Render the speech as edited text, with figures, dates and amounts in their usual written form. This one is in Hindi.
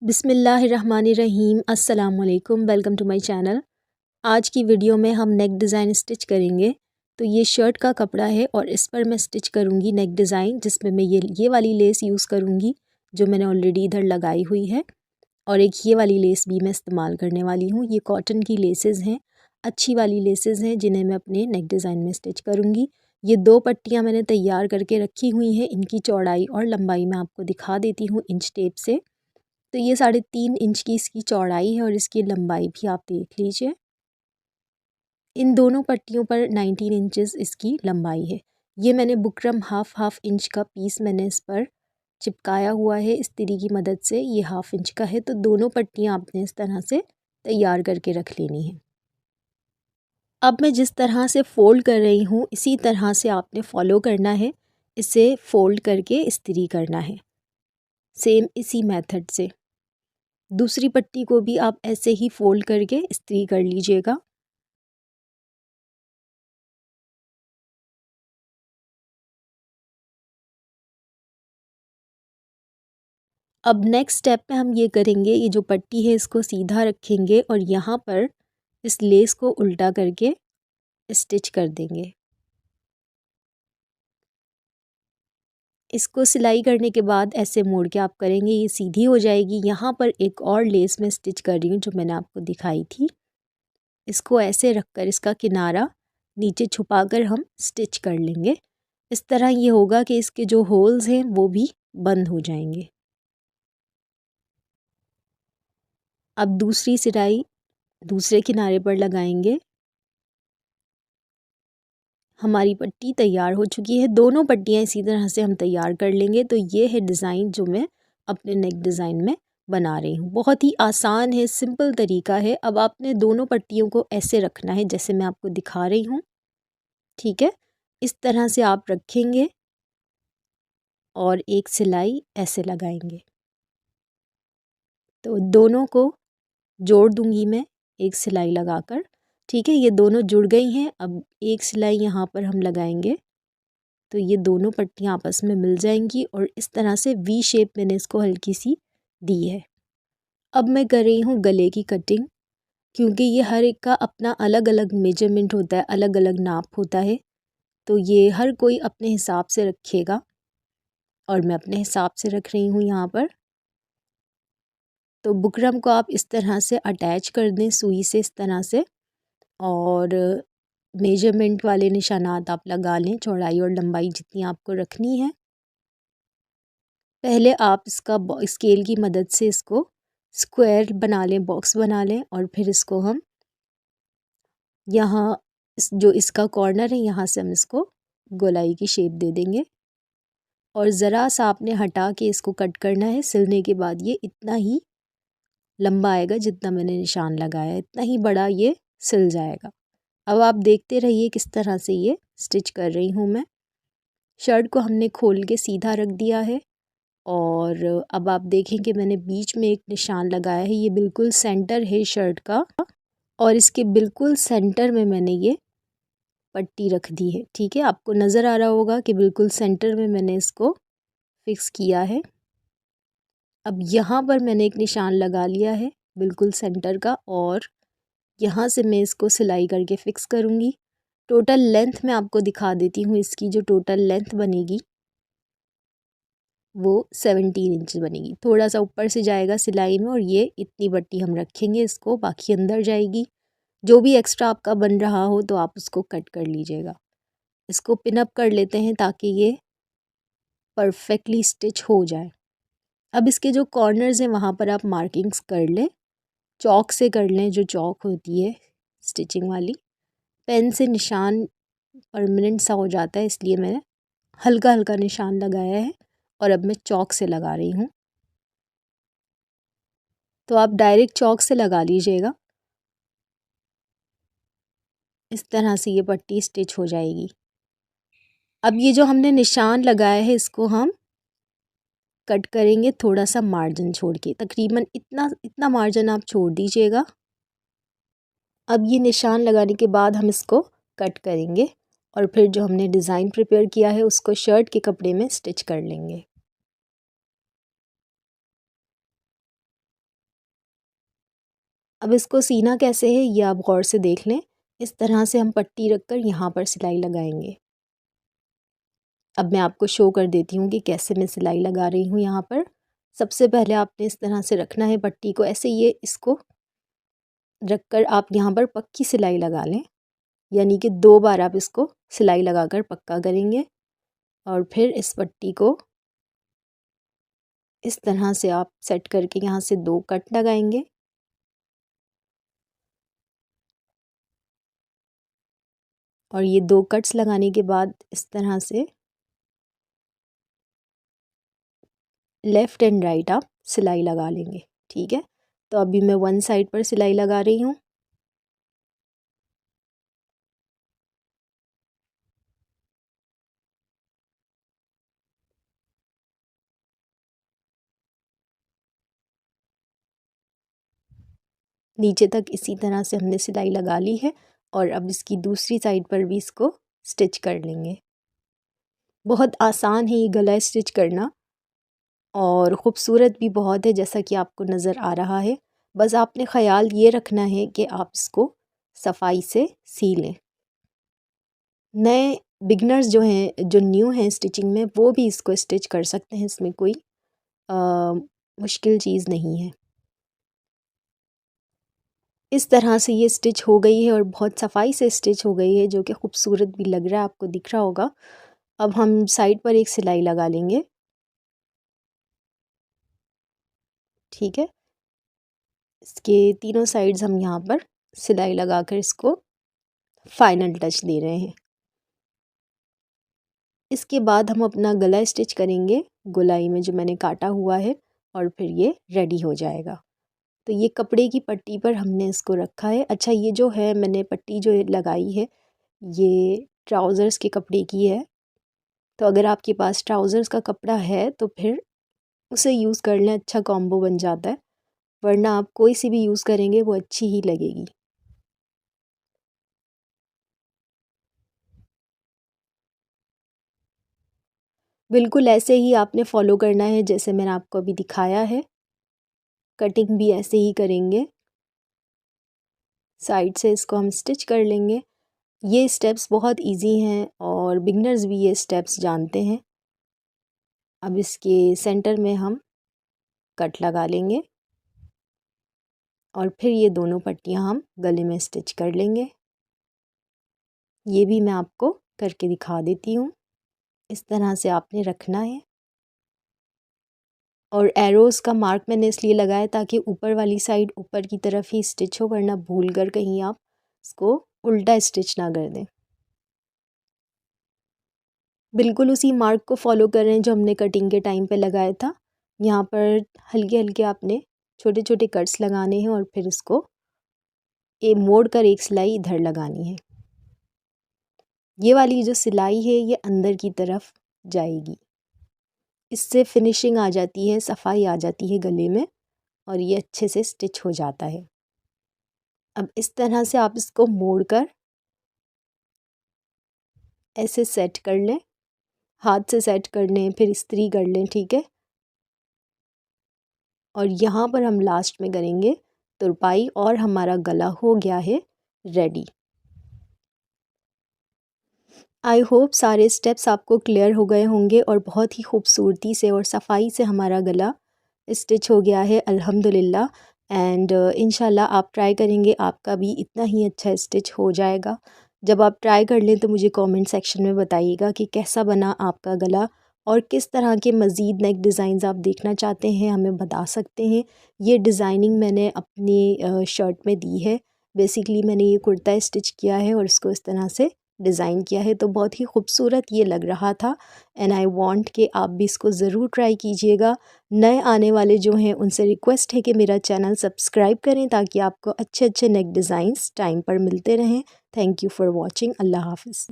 बिस्मिल्लाहिर्रहमानिर्रहीम। अस्सलाम वालेकुम, वेलकम टू माय चैनल। आज की वीडियो में हम नेक डिज़ाइन स्टिच करेंगे। तो ये शर्ट का कपड़ा है और इस पर मैं स्टिच करूँगी नेक डिज़ाइन, जिसमें मैं ये वाली लेस यूज़ करूँगी जो मैंने ऑलरेडी इधर लगाई हुई है, और एक ये वाली लेस भी मैं इस्तेमाल करने वाली हूँ। ये कॉटन की लेसेस हैं, अच्छी वाली लेसेस हैं, जिन्हें मैं अपने नेक डिज़ाइन में स्टिच करूँगी। ये 2 पट्टियाँ मैंने तैयार करके रखी हुई हैं। इनकी चौड़ाई और लंबाई मैं आपको दिखा देती हूँ इंच टेप से। तो ये 3.5 इंच की इसकी चौड़ाई है और इसकी लंबाई भी आप देख लीजिए। इन दोनों पट्टियों पर 19 इंचेस इसकी लंबाई है। ये मैंने बुकरम हाफ इंच का पीस मैंने इस पर चिपकाया हुआ है इस्त्री की मदद से। ये हाफ इंच का है, तो दोनों पट्टियाँ आपने इस तरह से तैयार करके रख लेनी है। अब मैं जिस तरह से फ़ोल्ड कर रही हूँ, इसी तरह से आपने फ़ॉलो करना है। इसे फ़ोल्ड करके इस्त्री करना है, सेम इसी मेथड से। दूसरी पट्टी को भी आप ऐसे ही फ़ोल्ड करके इस्त्री कर लीजिएगा। अब नेक्स्ट स्टेप में हम ये करेंगे, ये जो पट्टी है इसको सीधा रखेंगे और यहाँ पर इस लेस को उल्टा करके स्टिच कर देंगे। इसको सिलाई करने के बाद ऐसे मोड़ के आप करेंगे, ये सीधी हो जाएगी। यहाँ पर एक और लेस मैं स्टिच कर रही हूँ जो मैंने आपको दिखाई थी। इसको ऐसे रखकर इसका किनारा नीचे छुपाकर हम स्टिच कर लेंगे। इस तरह ये होगा कि इसके जो होल्स हैं वो भी बंद हो जाएंगे। अब दूसरी सिलाई दूसरे किनारे पर लगाएंगे। हमारी पट्टी तैयार हो चुकी है। दोनों पट्टियाँ इसी तरह से हम तैयार कर लेंगे। तो ये है डिज़ाइन जो मैं अपने नेक डिज़ाइन में बना रही हूँ। बहुत ही आसान है, सिंपल तरीका है। अब आपने दोनों पट्टियों को ऐसे रखना है जैसे मैं आपको दिखा रही हूँ, ठीक है। इस तरह से आप रखेंगे और एक सिलाई ऐसे लगाएंगे। तो दोनों को जोड़ दूंगी मैं एक सिलाई लगाकर, ठीक है। ये दोनों जुड़ गई हैं। अब एक सिलाई यहाँ पर हम लगाएंगे तो ये दोनों पट्टियाँ आपस में मिल जाएंगी और इस तरह से वी शेप मैंने इसको हल्की सी दी है। अब मैं कर रही हूँ गले की कटिंग, क्योंकि ये हर एक का अपना अलग अलग मेजरमेंट होता है, अलग अलग नाप होता है। तो ये हर कोई अपने हिसाब से रखेगा और मैं अपने हिसाब से रख रही हूँ यहाँ पर। तो बुकरम को आप इस तरह से अटैच कर दें सुई से, इस तरह से, और मेजरमेंट वाले निशानात आप लगा लें, चौड़ाई और लंबाई जितनी आपको रखनी है। पहले आप इसका स्केल की मदद से इसको स्क्वायर बना लें, बॉक्स बना लें, और फिर इसको हम यहाँ जो इसका कॉर्नर है यहाँ से हम इसको गोलाई की शेप दे देंगे और ज़रा सा आपने हटा के इसको कट करना है। सिलने के बाद ये इतना ही लंबा आएगा जितना मैंने निशान लगाया, इतना ही बड़ा ये सिल जाएगा। अब आप देखते रहिए किस तरह से ये स्टिच कर रही हूँ मैं। शर्ट को हमने खोल के सीधा रख दिया है और अब आप देखें कि मैंने बीच में एक निशान लगाया है। ये बिल्कुल सेंटर है शर्ट का और इसके बिल्कुल सेंटर में मैंने ये पट्टी रख दी है, ठीक है। आपको नज़र आ रहा होगा कि बिल्कुल सेंटर में मैंने इसको फिक्स किया है। अब यहाँ पर मैंने एक निशान लगा लिया है बिल्कुल सेंटर का और यहाँ से मैं इसको सिलाई करके फ़िक्स करूँगी। टोटल लेंथ मैं आपको दिखा देती हूँ। इसकी जो टोटल लेंथ बनेगी वो 17 इंच बनेगी। थोड़ा सा ऊपर से जाएगा सिलाई में और ये इतनी पट्टी हम रखेंगे इसको, बाकी अंदर जाएगी। जो भी एक्स्ट्रा आपका बन रहा हो तो आप उसको कट कर लीजिएगा। इसको पिन अप कर लेते हैं ताकि ये परफेक्टली स्टिच हो जाए। अब इसके जो कॉर्नर्स हैं वहाँ पर आप मार्किंग्स कर लें, चॉक से कर लें, जो चॉक होती है स्टिचिंग वाली। पेन से निशान परमानेंट सा हो जाता है, इसलिए मैंने हल्का हल्का निशान लगाया है और अब मैं चॉक से लगा रही हूँ। तो आप डायरेक्ट चॉक से लगा लीजिएगा, इस तरह से ये पट्टी स्टिच हो जाएगी। अब ये जो हमने निशान लगाया है इसको हम कट करेंगे थोड़ा सा मार्जिन छोड़ के, तकरीबन इतना मार्जिन आप छोड़ दीजिएगा। अब ये निशान लगाने के बाद हम इसको कट करेंगे और फिर जो हमने डिज़ाइन प्रिपेयर किया है उसको शर्ट के कपड़े में स्टिच कर लेंगे। अब इसको सीना कैसे है ये आप गौर से देख लें। इस तरह से हम पट्टी रखकर यहाँ पर सिलाई लगाएंगे। अब मैं आपको शो कर देती हूँ कि कैसे मैं सिलाई लगा रही हूँ यहाँ पर। सबसे पहले आपने इस तरह से रखना है पट्टी को, ऐसे ये इसको रखकर आप यहाँ पर पक्की सिलाई लगा लें, यानी कि 2 बार आप इसको सिलाई लगाकर पक्का करेंगे। और फिर इस पट्टी को इस तरह से आप सेट करके यहाँ से 2 कट लगाएंगे। और ये 2 कट्स लगाने के बाद इस तरह से लेफ़्ट एंड राइट आप सिलाई लगा लेंगे। ठीक है, तो अभी मैं 1 साइड पर सिलाई लगा रही हूँ। नीचे तक इसी तरह से हमने सिलाई लगा ली है और अब इसकी दूसरी साइड पर भी इसको स्टिच कर लेंगे। बहुत आसान है ये गला स्टिच करना और ख़ूबसूरत भी बहुत है, जैसा कि आपको नज़र आ रहा है। बस आपने ख़याल ये रखना है कि आप इसको सफाई से सी लें। नए बिगनर्स जो हैं, जो न्यू हैं स्टिचिंग में, वो भी इसको स्टिच कर सकते हैं, इसमें कोई मुश्किल चीज़ नहीं है। इस तरह से ये स्टिच हो गई है और बहुत सफाई से स्टिच हो गई है, जो कि ख़ूबसूरत भी लग रहा है, आपको दिख रहा होगा। अब हम साइड पर एक सिलाई लगा लेंगे। ठीक है, इसके तीनों साइड्स हम यहाँ पर सिलाई लगाकर इसको फाइनल टच दे रहे हैं। इसके बाद हम अपना गला स्टिच करेंगे गोलाई में जो मैंने काटा हुआ है, और फिर ये रेडी हो जाएगा। तो ये कपड़े की पट्टी पर हमने इसको रखा है। अच्छा, ये जो है मैंने पट्टी जो लगाई है ये ट्राउज़र्स के कपड़े की है, तो अगर आपके पास ट्राउज़र्स का कपड़ा है तो फिर उसे यूज़ कर लें, अच्छा कॉम्बो बन जाता है, वरना आप कोई सी भी यूज़ करेंगे वो अच्छी ही लगेगी। बिल्कुल ऐसे ही आपने फॉलो करना है जैसे मैंने आपको अभी दिखाया है। कटिंग भी ऐसे ही करेंगे, साइड से इसको हम स्टिच कर लेंगे। ये स्टेप्स बहुत इजी हैं और बिगनर्स भी ये स्टेप्स जानते हैं। अब इसके सेंटर में हम कट लगा लेंगे और फिर ये दोनों पट्टियाँ हम गले में स्टिच कर लेंगे। ये भी मैं आपको करके दिखा देती हूँ। इस तरह से आपने रखना है और एरोज़ का मार्क मैंने इसलिए लगाया ताकि ऊपर वाली साइड ऊपर की तरफ ही स्टिच हो, वरना भूल कर कहीं आप इसको उल्टा स्टिच ना कर दें। बिल्कुल उसी मार्क को फॉलो कर रहे हैं जो हमने कटिंग के टाइम पे लगाया था। यहाँ पर हल्के हल्के आपने छोटे छोटे कट्स लगाने हैं और फिर इसको मोड़ कर एक सिलाई इधर लगानी है। ये वाली जो सिलाई है ये अंदर की तरफ जाएगी, इससे फिनिशिंग आ जाती है, सफाई आ जाती है गले में और ये अच्छे से स्टिच हो जाता है। अब इस तरह से आप इसको मोड़ कर ऐसे सेट कर लें, हाथ से सेट कर लें, फिर इस्त्री कर लें। ठीक है, और यहाँ पर हम लास्ट में करेंगे तुरपाई और हमारा गला हो गया है रेडी। आई होप सारे स्टेप्स आपको क्लियर हो गए होंगे और बहुत ही खूबसूरती से और सफाई से हमारा गला स्टिच हो गया है अल्हम्दुलिल्लाह। एंड इंशाल्लाह आप ट्राई करेंगे, आपका भी इतना ही अच्छा स्टिच हो जाएगा। जब आप ट्राई कर लें तो मुझे कमेंट सेक्शन में बताइएगा कि कैसा बना आपका गला और किस तरह के मज़ीद नेक डिज़ाइंस आप देखना चाहते हैं, हमें बता सकते हैं। ये डिज़ाइनिंग मैंने अपनी शर्ट में दी है। बेसिकली मैंने ये कुर्ता स्टिच किया है और इसको इस तरह से डिज़ाइन किया है, तो बहुत ही खूबसूरत ये लग रहा था। एंड आई वांट कि आप भी इसको ज़रूर ट्राई कीजिएगा। नए आने वाले जो हैं उनसे रिक्वेस्ट है कि मेरा चैनल सब्सक्राइब करें ताकि आपको अच्छे अच्छे नेक डिज़ाइंस टाइम पर मिलते रहें। Thank you for watching. अल्लाह हाफ़िज़।